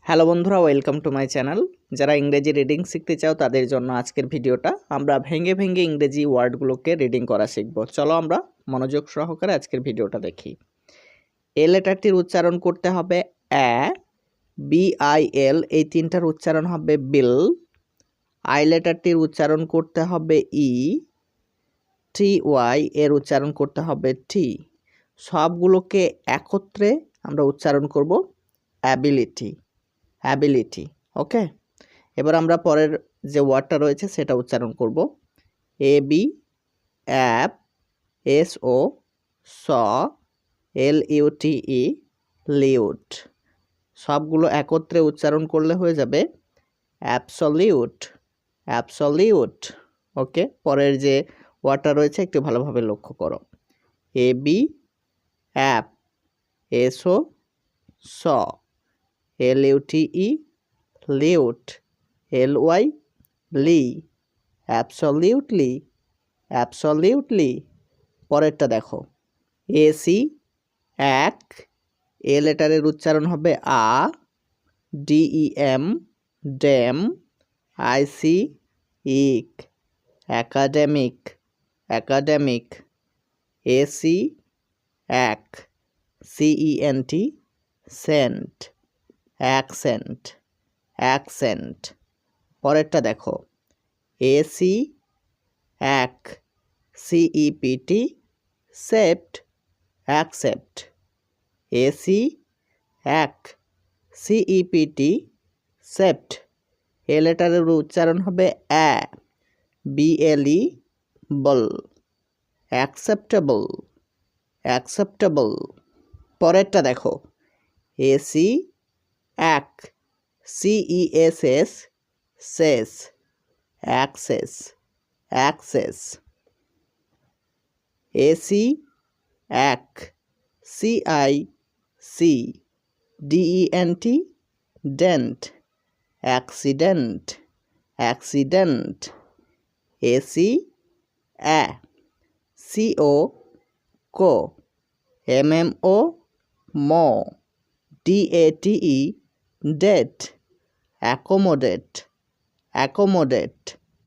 Hello বন্ধুরা, welcome to my channel. যারা ইংরেজি রিডিং শিখতে চাও তাদের জন্য আজকের ভিডিওটা। আমরা ভেঙে ভেঙে ইংরেজি ওয়ার্ডগুলোকে রিডিং করা শিখব। চলো আমরা মনোযোগ সহকারে আজকের ভিডিওটা দেখি। এ লেটারটির উচ্চারণ করতে হবে অ্যা, BIL, এই তিনটার উচ্চারণ হবে বিল। আই লেটারটির উচ্চারণ করতে হবে ই, TY এর উচ্চারণ করতে হবে টি। সবগুলোকে একত্রে আমরা উচ্চারণ করব অ্যাবিলিটি। অ্যাবিলিটি, ওকে। এবার আমরা পরের যে ওয়ার্ডটা রয়েছে সেটা উচ্চারণ করব। AB, অ্যাপ, SO, স, LUTE, লিউট। সবগুলো একত্রে উচ্চারণ করলে হয়ে যাবে অ্যাবসলিউট। অ্যাবসলিউট, ওকে। পরের যে ওয়ার্ডটা রয়েছে একটু ভালোভাবে লক্ষ্য করো। AB, অ্যাপ, SO, স, LUTE, লিউট, LY, লি, অ্যাবসলিউটলি। অ্যাবসলিউটলি। পরেরটা দেখো। AC, এক, এ লেটারের উচ্চারণ হবে আ, DEM, ড্যাম, IC, ইক, অ্যাকাডেমিক। অ্যাকাডেমিক। AC, এক, CENT, সেন্ট, অ্যাকসেন্ট। অ্যাকসেন্ট। পরেরটা দেখো। AC, এক, CEPT, সেপ্ট, অ্যাকসেপ্ট। AC, এক, CEPT, সেপ্ট। এ লেটারের উচ্চারণ হবে অ্যা, BLE, বল, অ্যাকসেপ্টেবল। অ্যাকসেপ্টেবল। পরেরটা দেখো। AC, এক, CESS, সেস, অ্যাক্সেস। অ্যাক্সেস। AC, এক, CIC, DENT, ডেন্ট, অ্যাক্সিডেন্ট। অ্যাক্সিডেন্ট। AC, অ্যা, CO, কো, MMO, মো, DATE, ডেট, অ্যাকোমোডেট। অ্যাকোমোডেট।